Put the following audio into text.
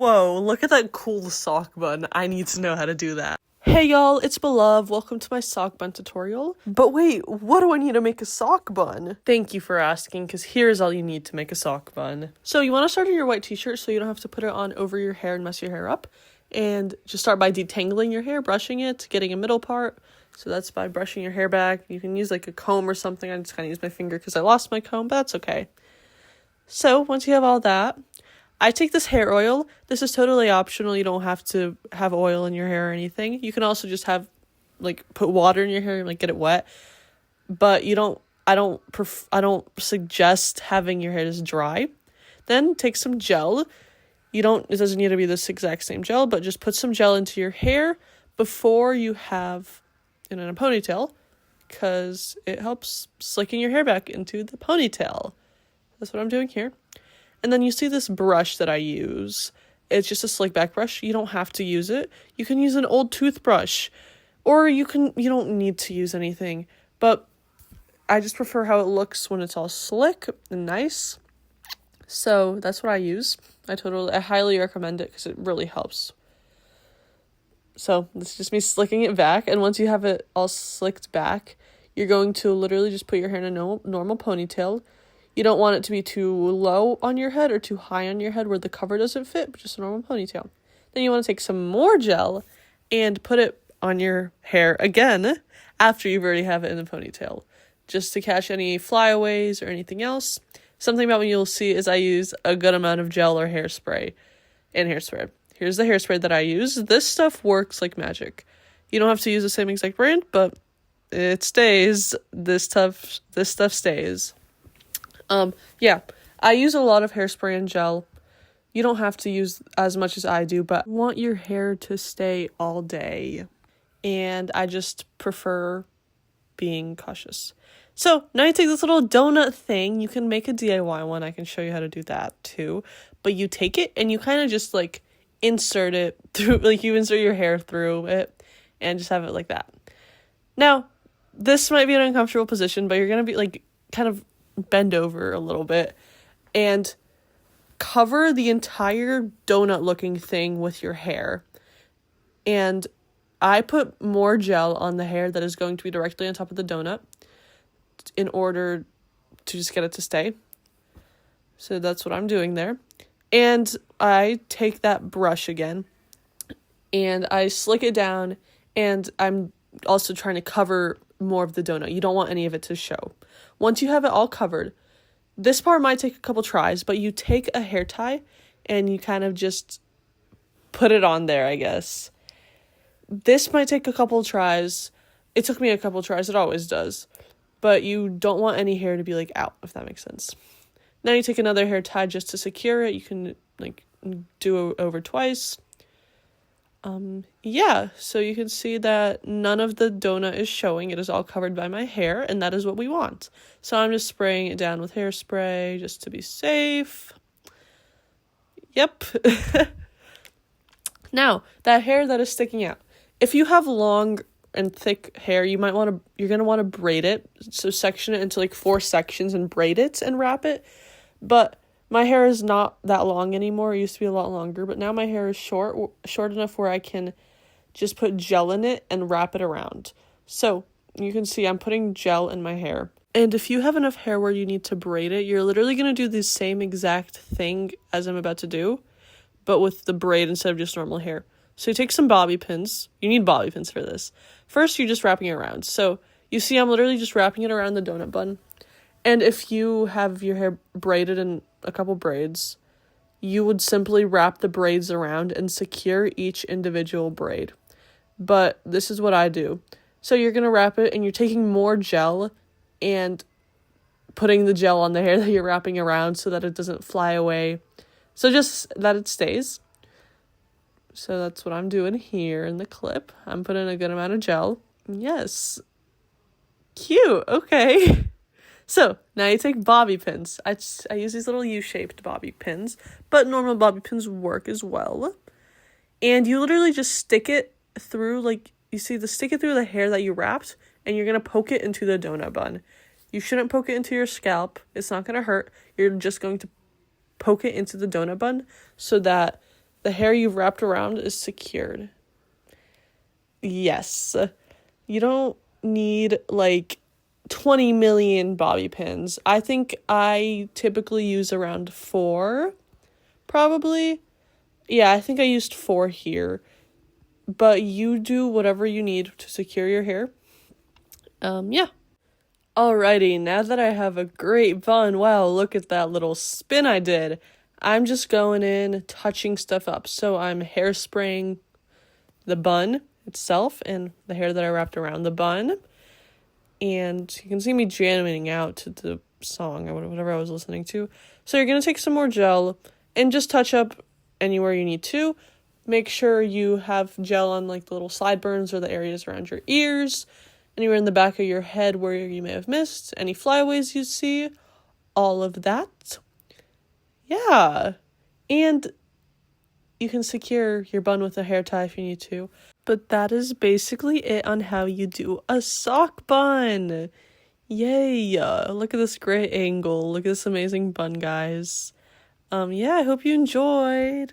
Whoa, look at that cool sock bun. I need to know how to do that. Hey y'all, it's Beloved. Welcome to my sock bun tutorial. But wait, what do I need to make a sock bun? Thank you for asking, because here's all you need to make a sock bun. So you want to start on your white t-shirt so you don't have to put it on over your hair and mess your hair up. And just start by detangling your hair, brushing it, getting a middle part. So that's by brushing your hair back. You can use like a comb or something. I just kind of use my finger because I lost my comb, but that's okay. So once you have all that, I take this hair oil. This is totally optional. You don't have to have oil in your hair or anything. You can also just have, like, put water in your hair and, like, get it wet. But I don't suggest having your hair just dry. Then take some gel. It doesn't need to be this exact same gel, but just put some gel into your hair before you have it in a ponytail, because it helps slicking your hair back into the ponytail. That's what I'm doing here. And then you see this brush that I use. It's just a slick back brush. You don't have to use it. You can use an old toothbrush, or you don't need to use anything. But I just prefer how it looks when it's all slick and nice. So that's what I use. I highly recommend it because it really helps. So this is just me slicking it back. And once you have it all slicked back, you're going to literally just put your hair in a normal ponytail. You don't want it to be too low on your head or too high on your head where the cover doesn't fit, but just a normal ponytail. Then you want to take some more gel and put it on your hair again after you've already have it in the ponytail, just to catch any flyaways or anything else. Something about me you'll see is I use a good amount of gel or hairspray and hairspray. Here's the hairspray that I use. This stuff works like magic. You don't have to use the same exact brand, but it stays. This stuff stays. Yeah, I use a lot of hairspray and gel. You don't have to use as much as I do, but I want your hair to stay all day. And I just prefer being cautious. So now you take this little donut thing. You can make a DIY one. I can show you how to do that too. But you take it and you kind of just like insert it through, like you insert your hair through it and just have it like that. Now, this might be an uncomfortable position, but you're going to be like kind of bend over a little bit and cover the entire donut looking thing with your hair. And I put more gel on the hair that is going to be directly on top of the donut in order to just get it to stay. So that's what I'm doing there. And I take that brush again and I slick it down, and I'm also trying to cover more of the donut. You don't want any of it to show. Once you have it all covered, this part might take a couple tries, but you take a hair tie and you kind of just put it on there, I guess. This might take a couple tries. It took me a couple tries. It always does. But you don't want any hair to be like out, if that makes sense. Now you take another hair tie just to secure it. You can like do it over twice. Yeah, so you can see that none of the donut is showing. It is all covered by my hair, and that is what we want. So I'm just spraying it down with hairspray just to be safe. Yep. Now, that hair that is sticking out. If you have long and thick hair, you're going to want to braid it. So section it into like 4 sections and braid it and wrap it. But my hair is not that long anymore. It used to be a lot longer, but now my hair is short enough where I can just put gel in it and wrap it around. So you can see I'm putting gel in my hair. And if you have enough hair where you need to braid it, you're literally going to do the same exact thing as I'm about to do, but with the braid instead of just normal hair. So you take some bobby pins. You need bobby pins for this. First, you're just wrapping it around. So you see I'm literally just wrapping it around the donut bun. And if you have your hair braided in a couple braids, you would simply wrap the braids around and secure each individual braid. But this is what I do. So you're going to wrap it, and you're taking more gel and putting the gel on the hair that you're wrapping around so that it doesn't fly away. So just that it stays. So that's what I'm doing here in the clip. I'm putting a good amount of gel. Yes. Cute. Okay. So now you take bobby pins. I use these little U-shaped bobby pins, but normal bobby pins work as well. And you literally just stick it through, like, you see, stick it through the hair that you wrapped, and you're going to poke it into the donut bun. You shouldn't poke it into your scalp. It's not going to hurt. You're just going to poke it into the donut bun so that the hair you've wrapped around is secured. Yes. You don't need like 20 million bobby pins. I think I typically use around 4, probably. Yeah, I think I used 4 here. But you do whatever you need to secure your hair. Yeah. Alrighty, now that I have a great bun, wow, look at that little spin I did. I'm just going in, touching stuff up. So I'm hairspraying the bun itself and the hair that I wrapped around the bun. And you can see me jamming out to the song or whatever I was listening to. So you're going to take some more gel and just touch up anywhere you need to. Make sure you have gel on like the little sideburns or the areas around your ears, anywhere in the back of your head where you may have missed, any flyaways you see, all of that. Yeah. And you can secure your bun with a hair tie if you need to. But that is basically it on how you do a sock bun. Yay. Look at this great angle. Look at this amazing bun, guys. Yeah, I hope you enjoyed.